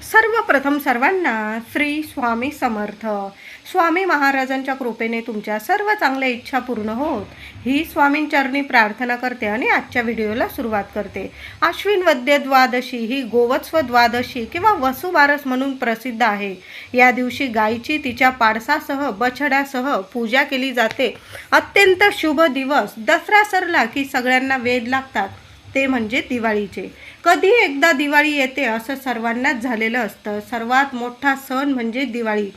सर्वप्रथम सर्वांना श्री स्वामी समर्थ. स्वामी महाराजांच्या कृपेने तुमच्या सर्व चांगल्या इच्छा पूर्ण होत ही स्वामींचरणी प्रार्थना करते आणि आजच्या व्हिडिओला सुरुवात करते. आश्विन वद्य द्वादशी ही गोवत्स्व द्वादशी किंवा वसुबारस म्हणून प्रसिद्ध आहे. या दिवशी गायीची तिच्या पाडसासह बछड्यासह पूजा केली जाते. अत्यंत शुभ दिवस. दसरा सरला की सगळ्यांना वेध लागतात ते म्हणजे दिवाळीचे. कधी एकदा दिवाळी येते असं सर्वांनाच झालेलं असतं. सर्वात मोठा सण म्हणजे दिवाळी.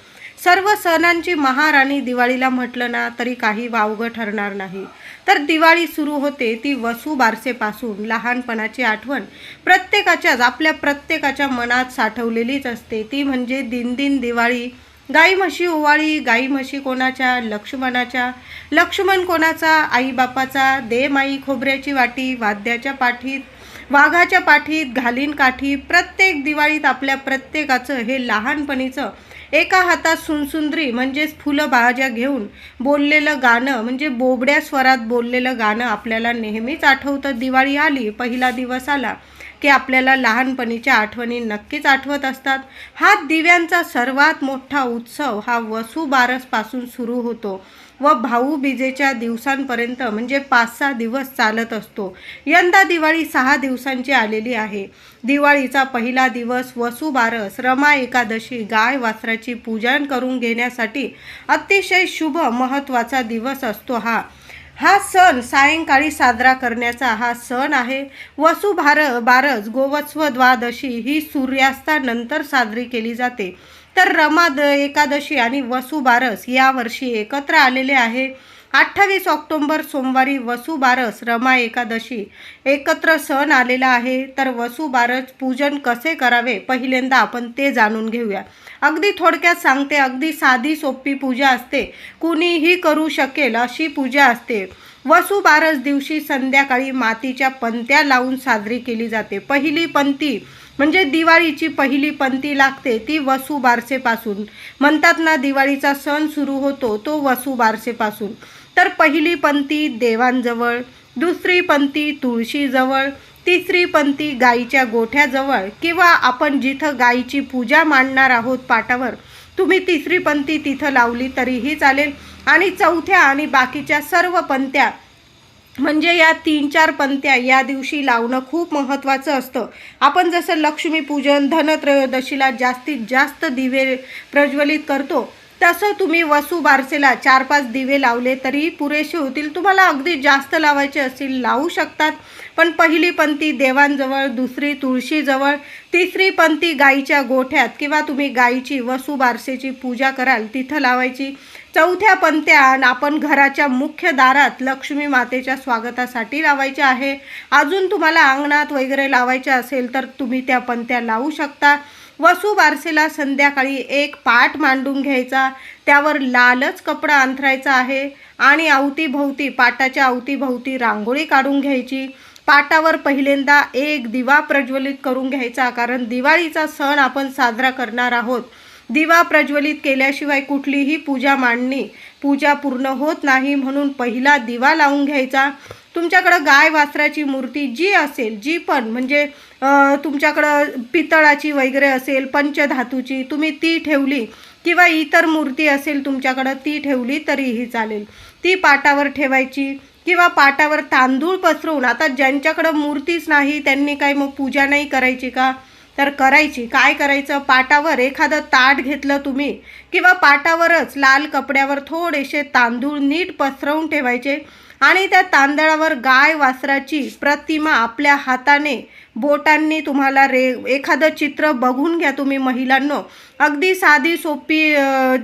सर्व सणांची महाराणी दिवाळीला म्हटलं ना तरी काही वावगं ठरणार नाही. तर दिवाळी सुरू होते ती वसुबारसेपासून. लहानपणाची आठवण आपल्या प्रत्येकाच्या मनात साठवलेलीच असते. ती म्हणजे दिनदिन दिवाळी. गाई म्हशी ओवाळी. गाई म्हशी कोणाच्या? लक्ष्मणाच्या. लक्ष्मण कोणाचा? आईबापाचा. दे माई खोबऱ्याची वाटी. वाद्याच्या पाठीत वाघाच्या पाठीत घालीन काठी. प्रत्येक दिवाळीत आपल्या प्रत्येकाचं हे लहानपणीचं एका हातात सुनसुंदरी म्हणजेच फुलं भाज्या घेऊन बोललेलं गाणं म्हणजे बोबड्या स्वरात बोललेलं गाणं आपल्याला नेहमीच आठवतं. दिवाळी आली, पहिला दिवस आला की आपल्याला लहानपणीच्या आठवणी नक्कीच आठवत असतात. हा दिव्यांचा सर्वात मोठा उत्सव हा वसुबारसपासून सुरू होतो व भाऊबीजेच्या दिवसांपर्यंत म्हणजे 5-6 दिवस चालत असतो. यंदा दिवाळी 6 दिवसांची आलेली आहे. दिवाळीचा पहिला दिवस वसुबारस, रमा एकादशी, गाय वासराची पूजन करून घेण्यासाठी अतिशय शुभ महत्त्वाचा दिवस असतो. हा सण सायंकाळी साजरा करण्याचा हा सण आहे. बारस गोवत्स्व द्वादशी ही सूर्यास्तानंतर साजरी केली जाते. तर रमा एकादशी आणि वसुबारस यावर्षी एकत्र आलेले आहे. 28 ऑक्टोबर सोमवारी वसुबारस, रमा एकादशी एकत्र सण आलेला आहे. तर वसुबारस पूजन कसे करावे पहिल्यांदा आपण ते जाणून घेऊया. अगदी थोडक्यात सांगते. अगदी साधी सोपी पूजा असते. कुणीही करू शकेल अशी पूजा असते. वसुबारस दिवशी संध्याकाळी मातीच्या पंत्या लावून साजरी केली जाते. पहिली पंती म्हणजे दिवाळीची पहिली पंती लागते ती वसुबारसेपासून. म्हणतात ना दिवाळीचा सण सुरू होतो तो वसुबारसेपासून. तर पहिली पंती देवांजवळ, दुसरी पंती तुळशीजवळ, तिसरी पंती गाईच्या गोठ्याजवळ किंवा आपण जिथं गाईची पूजा मांडणार आहोत पाटावर तुम्ही तिसरी पंती तिथं लावली तरीही चालेल. आणि चौथ्या आणि बाकीच्या सर्व पंत्या म्हणजे या 3-4 पंत्या या दिवशी लावणं खूप महत्त्वाचं असतं. आपण जसं लक्ष्मीपूजन, धनत्रयोदशीला जास्तीत जास्त दिवे प्रज्वलित करतो तसं तुम्ही वसुबारसेला 4-5 दिवे लावले तरी पुरेसे होतील. तुम्हाला अगदी जास्त लावायचे असतील लावू शकतात. पण पहिली पंती देवांजवळ, दुसरी तुळशीजवळ, तिसरी पंती गाईच्या गोठ्यात किंवा तुम्ही गाईची वसुबारसेची पूजा कराल तिथं लावायची. चौथ्या पंत्या आपण घराच्या मुख्य दारात लक्ष्मी मातेच्या स्वागतासाठी लावायच्या आहे. अजून तुम्हाला अंगणात वगैरे लावायच्या असेल तर तुम्ही त्या पंत्या लावू शकता. वसुबारसेला संध्याकाळी एक पाट मांडून घ्यायचा. त्यावर लालच कपडा अंथरायचा आहे आणि पाटाच्या अवतीभोवती रांगोळी काढून घ्यायची. पाटावर पहिल्यांदा एक दिवा प्रज्वलित करून घ्यायचा. कारण दिवाळीचा सण आपण साजरा करणार आहोत. दिवा प्रज्वलित केल्याशिवाय कुठलीही पूजा पूर्ण होत नाही. म्हणून पहिला दिवा लावून घ्यायचा. तुमच्याकडं गाय वासराची मूर्ती जी असेल, जी पण म्हणजे तुमच्याकडं पितळाची वगैरे असेल, पंचधातूची, तुम्ही ती ठेवली किंवा इतर मूर्ती असेल तुमच्याकडं ती ठेवली तरीही चालेल. ती पाटावर ठेवायची किंवा पाटावर तांदूळ पसरवून. आता ज्यांच्याकडं मूर्तीच नाही त्यांनी काय मग पूजा नाही करायची का? तर करायची. काय करायचं? पाटावर एखादं ताट घेतलं तुम्ही किंवा पाटावरच लाल कपड्यावर थोडेसे तांदूळ नीट पसरवून ठेवायचे आणि त्या तांदळावर गाय वासराची प्रतिमा आपल्या हाताने बोटांनी तुम्हाला एखादं चित्र बघून घ्या तुम्ही महिलांनो. अगदी साधी सोपी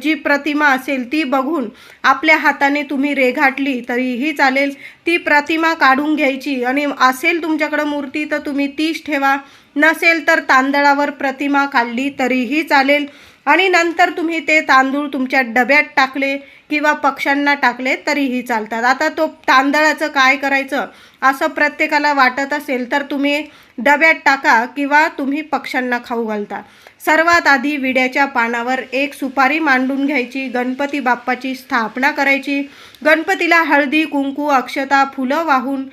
जी प्रतिमा असेल ती बघून आपल्या हाताने तुम्ही रेघाटली तरीही चालेल. ती प्रतिमा काढून घ्यायची आणि असेल तुमच्याकडं मूर्ती तर तुम्ही तीच ठेवा. नसेल तर तांदळावर प्रतिमा काढली तरीही चालेल. आणि नंतर तुम्ही ते तांदूळ तुमच्या डब्यात टाकले किंवा पक्ष्यांना टाकले तरीही चालतात. आता तो तांदळाचं काय करायचं? असं प्रत्येकाला वाटत असेल तर तुम्ही डब्यात टाका किंवा तुम्ही पक्ष्यांना खाऊ घालता। सर्वात आधी विड्याच्या पानावर एक सुपारी मांडून घ्यायची, गणपती बाप्पाची स्थापना करायची। गणपतीला हळदी कुंकू अक्षता फुलं वाहून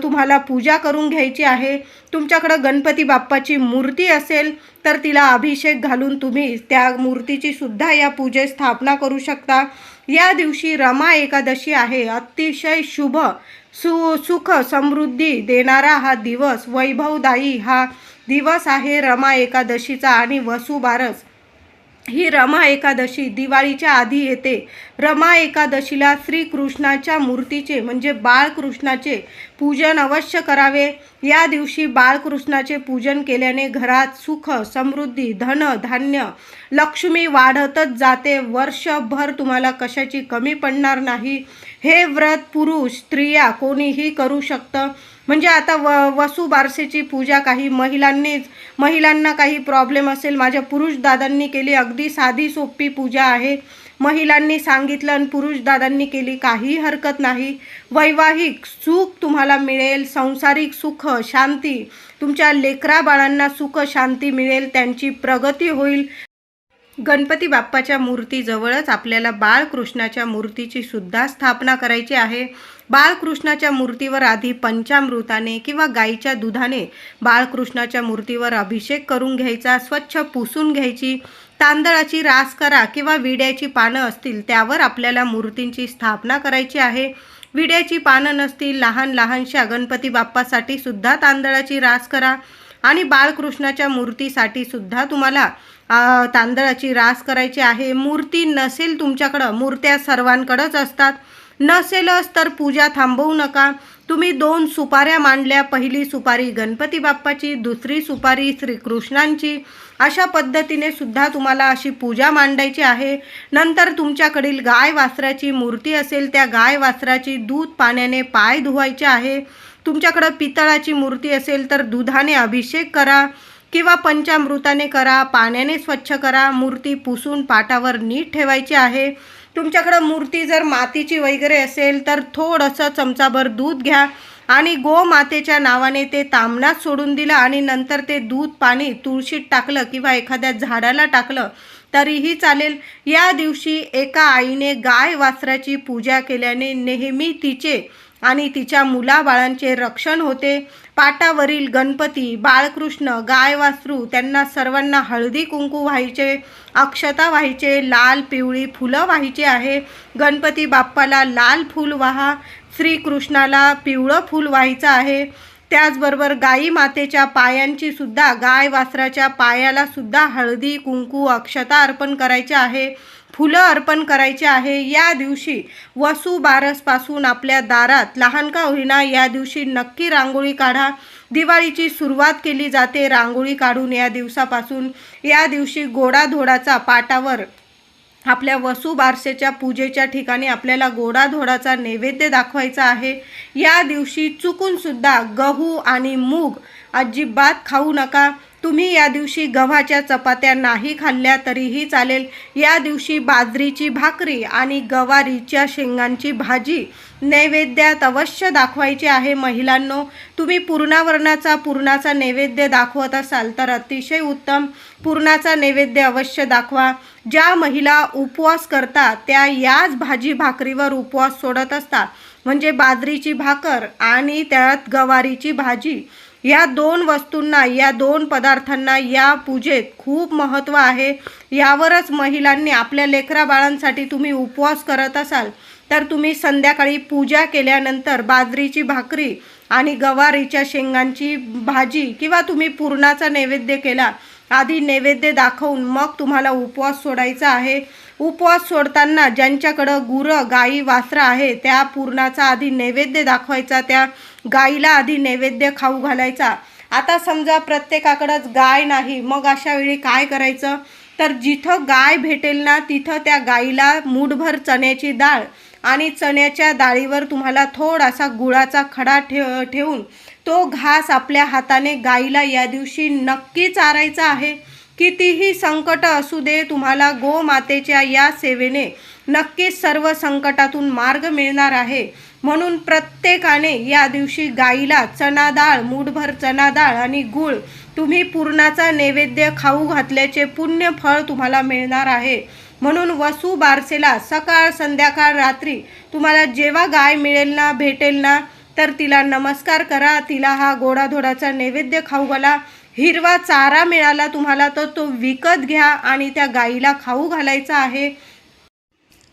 तुम्हाला पूजा करून घ्यायची आहे। तुमच्याकडे गणपती बाप्पाची मूर्ती असेल तर तिला अभिषेक घालून तुम्ही त्या मूर्तीची सुद्धा या पूजेत स्थापना करू शकता। या दिवशी रमा एकादशी आहे। अतिशय शुभ सुख समृद्धी देणारा हा दिवस, वैभवदायी हा दिवस आहे रमा एकादशीचा। आणि वसुबारस ही रमा एकादशी दिवाळीच्या आधी येते। रमा एकादशीला श्रीकृष्णाच्या मूर्तीचे म्हणजे बाळकृष्णाचे पूजन अवश्य करावे। या दिवशी बाळकृष्णाचे पूजन केल्याने घरात सुख समृद्धी धन धान्य लक्ष्मी वाढतच जाते। वर्षभर तुम्हाला कशाची कमी पडणार नाही। हे व्रत पुरुष स्त्रिया कोणीही करू शकतं। म्हणजे आता वसुबारसेची पूजा काही महिलांना काही प्रॉब्लेम असेल, माझ्या पुरुष दादांनी केली, अगदी साधी सोपी पूजा आहे। महिलांनी सांगितलं आणि पुरुष दादांनी केली, काही हरकत नाही। वैवाहिक सुख तुम्हाला मिळेल, सांसारिक सुख शांती, तुमच्या लेकरा बाळांना सुख शांती मिळेल, त्यांची प्रगती होईल। गणपती बाप्पाच्या मूर्तीजवळच आपल्याला बाळकृष्णाच्या मूर्तीची सुद्धा स्थापना करायची आहे। बाळकृष्णाच्या मूर्तीवर आधी पंचामृताने किंवा गाईच्या दुधाने बाळकृष्णाच्या मूर्तीवर अभिषेक करून घ्यायचा, स्वच्छ पुसून घ्यायची। तांदळाची रास करा किंवा विड्याची पानं असतील त्यावर आपल्याला मूर्तींची स्थापना करायची आहे। विड्याची पानं नसतील, लहानशा गणपती बाप्पासाठी सुद्धा तांदळाची रास करा। आणि बाळकृष्णाच्या मूर्तीसाठी सुद्धा तुम्हाला तांदळाची रास करायची आहे। मूर्ती नसेल तुमच्याकडं, मूर्त्या सर्वांकडेच असतात, नसेलच तर पूजा थांबवू नका। तुम्ही 2 सुपाऱ्या मांडल्या, पहिली सुपारी गणपती बाप्पाची, दुसरी सुपारी श्रीकृष्णांची। अशा पद्धतीने सुद्धा तुम्हाला अशी पूजा मांडायची आहे। नंतर तुमच्याकडील गाय वासराची मूर्ती असेल त्या गाय वासराची दूध पाण्याने पाय धुवायचे आहे। तुमच्याकडे पितळाची मूर्ती असेल तर दुधाने अभिषेक करा किंवा पंचामृताने करा, पाण्याने स्वच्छ करा। मूर्ती पुसून पाटावर नीट ठेवायची आहे। तुमच्याकडे मूर्ती जर मातीची वगैरे असेल तर थोडंसं चमचाभर दूध घ्या आणि गोमातेच्या नावाने ते तामणात सोडून दिलं आणि नंतर ते दूध पाणी तुळशीत टाकलं किंवा एखाद्या झाडाला टाकलं तरीही चालेल। या दिवशी एका आईने गाय वासराची पूजा केल्याने नेहमी तिचे आणि तिच्या मुलाबाळांचे रक्षण होते। पाटावरील गणपती, बाळकृष्ण, गाय वासरू त्यांना सर्वांना हळदी कुंकू व्हायचे, अक्षता व्हायचे, लाल पिवळी फुलं व्हायची आहे। गणपती बाप्पाला लाल फूल वाहा, श्रीकृष्णाला पिवळं फूल व्हायचं आहे। त्याचबरोबर गाई मातेच्या पायांची सुद्धा, गाय वासराच्या पायाला सुद्धा हळदी कुंकू अक्षता अर्पण करायचे आहे, फुलं अर्पण करायचे आहे। या दिवशी वसुबारसपासून आपल्या दारात लहान का होईना या दिवशी नक्की रांगोळी काढा। दिवाळीची सुरुवात केली जाते रांगोळी काढून या दिवसापासून। या दिवशी गोडाधोडाचा पाटावर आपल्या वसुबारसेच्या पूजेच्या ठिकाणी आपल्याला गोडाधोडाचा नैवेद्य दाखवायचा आहे। या दिवशी चुकून सुद्धा गहू आणि मूग अजिबात खाऊ नका। तुम्ही या दिवशी गव्हाच्या चपात्या नाही खाल्ल्या तरीही चालेल। या दिवशी बाजरीची भाकरी आणि गवारीच्या शेंगांची भाजी नैवेद्यात अवश्य दाखवायची आहे। महिलांनो, तुम्ही पुरणाचा नैवेद्य दाखवत असाल तर अतिशय उत्तम, पुरणाचा नैवेद्य अवश्य दाखवा। ज्या महिला उपवास करतात त्या याच भाजी भाकरीवर उपवास सोडत असतात, म्हणजे बाजरीची भाकर आणि त्यात गवारीची भाजी, या 2 वस्तूंना, या 2 पदार्थांना या पूजेत खूप महत्त्व आहे। यावरच महिलांनी आपल्या लेकरा बाळांसाठी तुम्ही उपवास करत असाल तर तुम्ही संध्याकाळी पूजा केल्यानंतर बाजरीची भाकरी आणि गवारीच्या शेंगांची भाजी किंवा तुम्ही पुरणाचा नैवेद्य केला, आधी नैवेद्य दाखवून मग तुम्हाला उपवास सोडायचा आहे। उपवास सोडताना ज्यांच्याकडं गुरं गाई वासरं आहे त्या पुरणाचा आधी नैवेद्य दाखवायचा, त्या गाईला आधी नैवेद्य खाऊ घालायचा। आता समजा प्रत्येकाकडंच गाय नाही, मग अशा वेळी काय करायचं, तर जिथं गाय भेटेल ना तिथं त्या गाईला मूठभर चण्याची डाळ आणि चण्याच्या डाळीवर तुम्हाला थोडासा गुळाचा खडा ठेवून तो घास आपल्या हाताने गाईला या दिवशी नक्की चारायचा आहे। कितीही संकट असू दे, तुम्हाला गोमातेच्या या सेवेने नक्कीच सर्व संकटातून मार्ग मिळणार आहे. म्हणून प्रत्येकाने या दिवशी गाईला चणा डाळ, मूठभर चणा डाळ आणि गूळ तुम्ही पुरणाचा नैवेद्य खाऊ घातल्याचे पुण्य फळ तुम्हाला मिळणार आहे. म्हणून वसू बारसेला सकाळ संध्याकाळ रात्री तुम्हाला जेव्हा गाय मिळेल ना, भेटेल ना, तर तिला नमस्कार करा, तिला हा गोडाधोडाचा नैवेद्य खाऊ घाला. हिरवा चारा मिळाला तुम्हाला तर तो विकत घ्या आणि त्या गाईला खाऊ घालायचा आहे.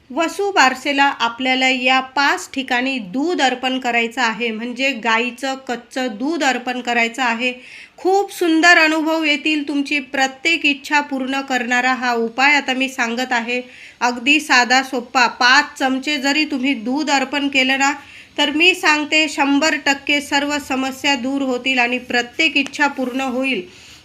वसू बारसेला आपल्याला या 5 ठिकाणी दूध अर्पण करायचं आहे, म्हणजे गाईचं कच्चं दूध अर्पण करायचं आहे. खूप सुंदर अनुभव येतील. तुमची प्रत्येक इच्छा पूर्ण करणारा हा उपाय आता मी सांगत आहे. अगदी साधा सोपा. 5 चमचे जरी तुम्ही दूध अर्पण केलं ना, तर मी सांगते 100% सर्व समस्या दूर होतील आणि प्रत्येक इच्छा पूर्ण होईल.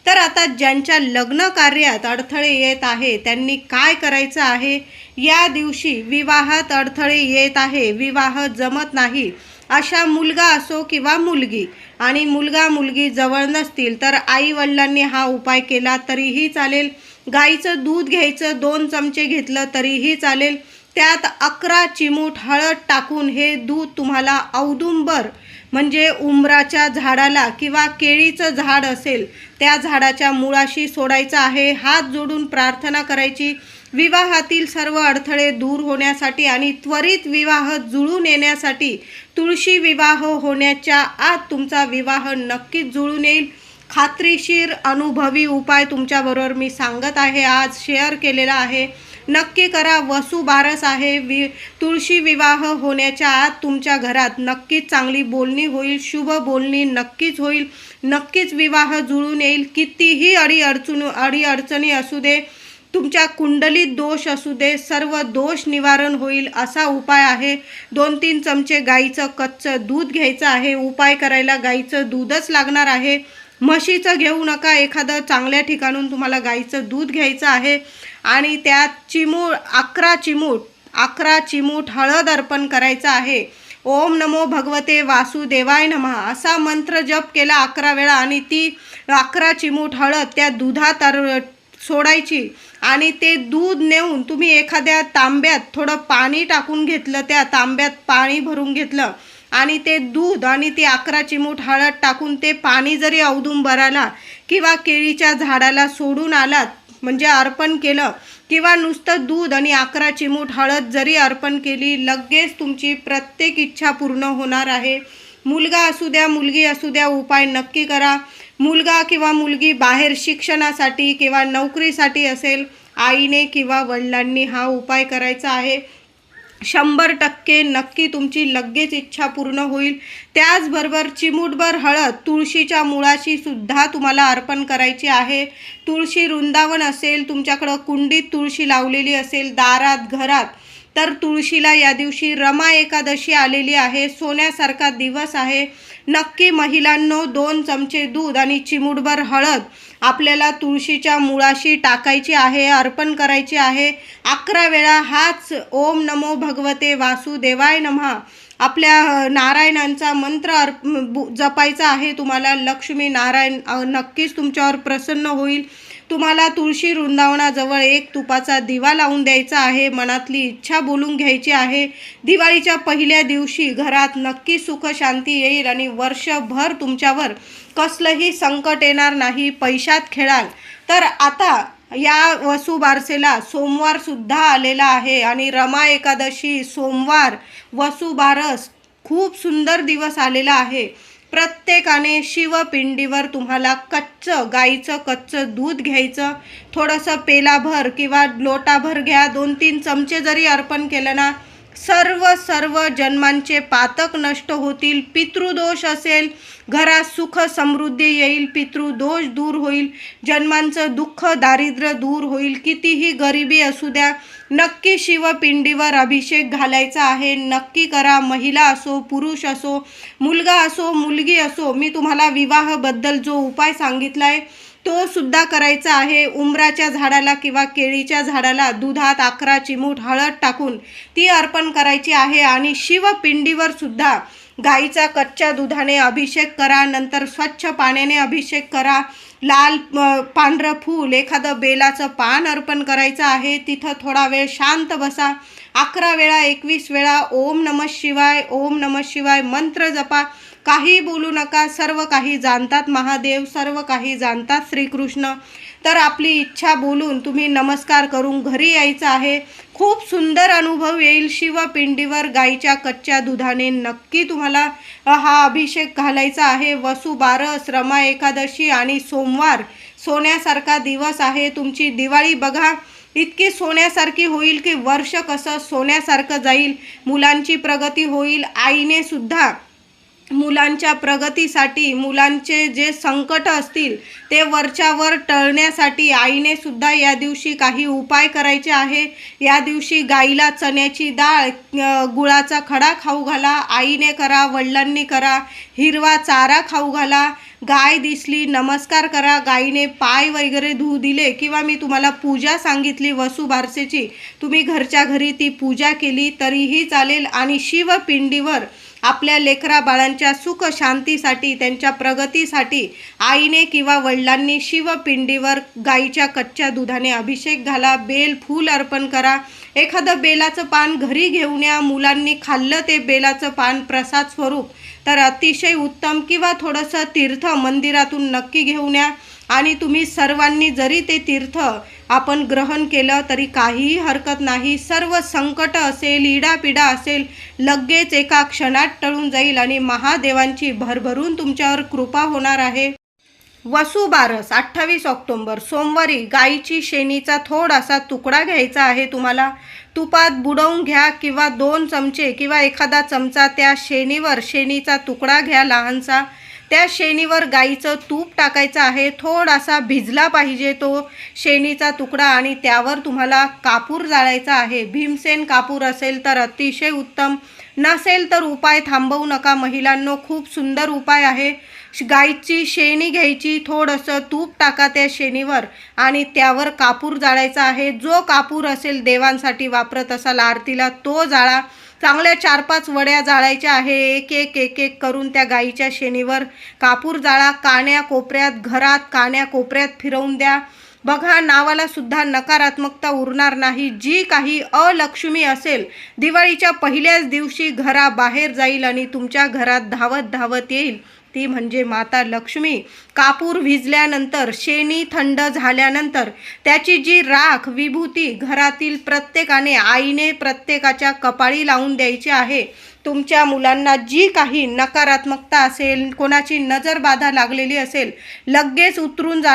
तर आता ज्यांच्या लग्न कार्यात अडथळे येत आहे त्यांनी काय करायचं आहे? या दिवशी विवाहात अडथळे येत आहे, विवाह जमत नाही, अशा मुलगा असो किंवा मुलगी, आणि मुलगा मुलगी जवळ नसतील तर आई वडिलांनी हा उपाय केला तरीही चालेल. गाईचं दूध घ्यायचं, 2 चमचे घेतलं तरीही चालेल. त्यात 11 चिमूट हळद टाकून हे दूध तुम्हाला औदुंबर म्हणजे उंबराच्या झाडाला किंवा केळीचं झाड असेल त्या झाडाच्या मुळाशी सोडायचं आहे. हात जोडून प्रार्थना करायची विवाहातील सर्व अडथळे दूर होण्यासाठी आणि त्वरित विवाह जुळून येण्यासाठी. तुळशी विवाह होण्याच्या आत तुमचा विवाह नक्कीच जुळून येईल. खात्रीशीर अनुभवी उपाय तुमच्याबरोबर मी सांगत आहे, आज शेअर केलेला आहे. नक्की करा. वसू बारस आहे. तुळशी विवाह होण्याच्या आत तुमच्या घरात नक्कीच चांगली बोलणी होईल, शुभ बोलणी नक्कीच होईल, नक्कीच विवाह जुळून येईल. कितीही अडीअडचणी असू दे, तुमच्या कुंडलीत दोष असू दे, सर्व दोष निवारण होईल असा उपाय आहे. 2-3 चमचे गाईचं कच्चं दूध घ्यायचं आहे. उपाय करायला गाईचं दूधच लागणार आहे. म्हशीचं घेऊ नका, एखादं चांगल्या ठिकाणून तुम्हाला गाईचं दूध घ्यायचं आहे आणि त्यात 11 चिमूट हळद अर्पण करायचं आहे. ओम नमो भगवते वासुदेवाय नमः असा मंत्र जप केला 11 वेळा आणि ती 11 चिमूट हळद त्या दुधात सोडायची आणि ते दूध नेऊन तुम्ही एखाद्या तांब्यात थोडं पाणी टाकून घेतलं, त्या तांब्यात पाणी भरून घेतलं आणि ते दूध आणि ती 11 चिमूट हळद टाकून ते पाणी जरी औदुंबराला किंवा केळीच्या झाडाला सोडून आलात म्हणजे अर्पण केलं, किंवा नुसतं दूध आणि 11 चिमूट हळद जरी अर्पण केली, लगेच तुमची प्रत्येक इच्छा पूर्ण होणार आहे. मुलगा असू द्या मुलगी असू द्या, उपाय नक्की करा. मुलगा किंवा मुलगी बाहेर शिक्षणासाठी किंवा नोकरीसाठी असेल, आईने किंवा वडिलांनी हा उपाय करायचा आहे. 100% नक्की तुमची लगेच इच्छा पूर्ण होईल. त्याचबरोबर चिमूटभर हळद तुळशीच्या मुळाशी सुद्धा तुम्हाला अर्पण करायची आहे. तुळशी वृंदावन असेल, तुमच्याकडं कुंडीत तुळशी लावलेली असेल दारात घरात, तर तुळशीला या दिवशी रमा एकादशी आलेली आहे, सोन्यासारखा दिवस आहे. नक्की महिलांनो 2 चमचे दूध आणि चिमूटभर हळद आपल्याला तुळशीच्या मुळाशी टाकायची आहे, अर्पण करायची आहे. 11 वेळा हाच ओम नमो भगवते वासुदेवाय नमः आपल्या नारायणांचा मंत्र जपायचा आहे तुम्हाला. लक्ष्मी नारायण नक्कीच तुमच्यावर प्रसन्न होईल. तुम्हाला तुळशी वृंदावनाजवळ एक तुपाचा दिवा लावून द्यायचा आहे, मनातली इच्छा बोलून घ्यायची आहे. दिवाळीच्या पहिल्या दिवशी घरात नक्की सुख शांती येईल आणि वर्षभर तुमच्यावर कसलंही संकट येणार नाही, पैशात खेळाल. तर आता या वसू बारसेला सोमवार सुद्धा आलेला आहे आणि रमा एकादशी, सोमवार, वसू बारस खूप सुंदर दिवस आलेला आहे. प्रत्येकाने शिवपिंडीवर तुम्हाला गाईचं कच्चं दूध घ्यायचं, थोडंसं पेलाभर किंवा लोटाभर घ्या, 2-3 चमचे जरी अर्पण केलं ना, सर्व जन्मांचे पातक नष्ट होतील. पितृदोष असेल घरात सुख समृद्धी येईल, पितृदोष दूर होईल, जन्मांचं दुःख दारिद्र्य दूर होईल. कितीही गरिबी असू द्या, नक्की शिवपिंडीवर अभिषेक घालायचा आहे. नक्की करा. महिला असो पुरुष असो, मुलगा असो मुलगी असो, मी तुम्हाला विवाहाबद्दल जो उपाय सांगितला आहे तो सुद्धा करायचा आहे. उंबराच्या झाडाला किंवा केळीच्या झाडाला दुधात 11 चिमूट हळद टाकून ती अर्पण करायची आहे आणि शिवपिंडीवर सुद्धा गाईचा कच्च्या दुधाने अभिषेक करा. नंतर स्वच्छ पाण्याने अभिषेक करा. लाल पांढरं फूल, एखादं बेलाचं पान अर्पण करायचं आहे. तिथं थोडा वेळ शांत बसा. 11 वेळा 21 वेळा ओम नमः शिवाय, ओम नमः शिवाय मंत्र जपा. काही बोलू नका. सर्व काही जाणतात महादेव, सर्व काही जाणतात श्रीकृष्ण. तर आपली इच्छा बोलून तुम्ही नमस्कार करून घरी यायचं आहे. खूप सुंदर अनुभव येईल. शिवपिंडीवर गाईच्या कच्च्या दुधाने नक्की तुम्हाला हा अभिषेक घालायचा आहे. वसुबारस, रमा एकादशी आणि सोमवार सोन्यासारखा दिवस आहे. तुमची दिवाळी बघा इतकी सोन्यासारखी होईल की वर्ष कसं सोन्यासारखं जाईल. मुलांची प्रगती होईल. आईने सुद्धा मुलांच्या प्रगतीसाठी, मुलांचे जे संकट असतील ते वरच्यावर टळण्यासाठी आईने सुद्धा या दिवशी काही उपाय करायचे आहे. या दिवशी गाईला चण्याची डाळ, गुळाचा खडा खाऊ घाला. आईने करा, वडिलांनी करा. हिरवा चारा खाऊ घाला. गाय दिसली नमस्कार करा. गाईने पाय वगैरे धुऊ दिले किंवा मी तुम्हाला पूजा सांगितली वसुबारसेची, तुम्ही घरच्या घरी ती पूजा केली तरीही चालेल. आणि शिवपिंडीवर आपल्या लेकरा बाळांच्या सुख शांतीसाठी, त्यांच्या प्रगतीसाठी आईने किंवा वडिलांनी शिवपिंडीवर गाईच्या कच्च्या दुधाने अभिषेक घाला. बेल फूल अर्पण करा. एखादं बेलाचं पान घरी घेऊन या. मुलांनी खाल्लं ते बेलाचं पान प्रसाद स्वरूप तर अतिशय उत्तम. किंवा थोडंसं तीर्थ मंदिरातून नक्की घेऊन या. आणि तुम्ही सर्वांनी जरी ते तीर्थ आपण ग्रहण केलं तरी काहीही हरकत नाही. सर्व संकट असेल, इडापिडा असेल, लगेच एका क्षणात टळून जाईल आणि महादेवांची भरभरून तुमच्यावर कृपा होणार आहे. वसुबारस 28 ऑक्टोबर सोमवारी गाईची शेणीचा थोडासा तुकडा घ्यायचा आहे. तुम्हाला तुपात बुडवून घ्या किंवा 2 चमचे किंवा एखादा चमचा त्या शेणीवर, शेणीचा तुकडा घ्या लहानसा. त्या शेणीवर गाईचं तूप टाकायचं आहे. थोडासा भिजला पाहिजे तो शेणीचा तुकडा आणि त्यावर तुम्हाला कापूर जाळायचा आहे. भीमसेन कापूर असेल तर अतिशय उत्तम, नसेल तर उपाय थांबवू नका महिलांनो. खूप सुंदर उपाय आहे. गाईची शेणी घ्यायची, थोडंसं तूप टाका त्या शेणीवर आणि त्यावर कापूर जाळायचा आहे. जो कापूर असेल देवांसाठी वापरत असाल आरतीला तो जाळा. चांगल्या 4-5 वड्या जाळायच्या आहे. एक करून त्या गाईच्या शेणीवर कापूर जाळा. कान्या कोपऱ्यात, घरात कान्या कोपऱ्यात फिरवून द्या. बघा नावाला सुद्धा नकारात्मकता उरणार नाही. जी काही अलक्ष्मी असेल दिवाळीच्या पहिल्याच दिवशी घराबाहेर जाईल आणि तुमच्या घरात धावत धावत येईल. ती म्हणजे माता लक्ष्मी. कापूर विझल्यानंतर, शेणी थंड झाल्यानंतर त्याची जी राख, विभूती घरातील प्रत्येकाने, आईने प्रत्येकाच्या कपाळी लावून द्यायची आहे. तुमच्या मुलांना जी काही नकारात्मकता असेल, कोणाची नजर बाधा लागलेली असेल, लगेच उतरून जा.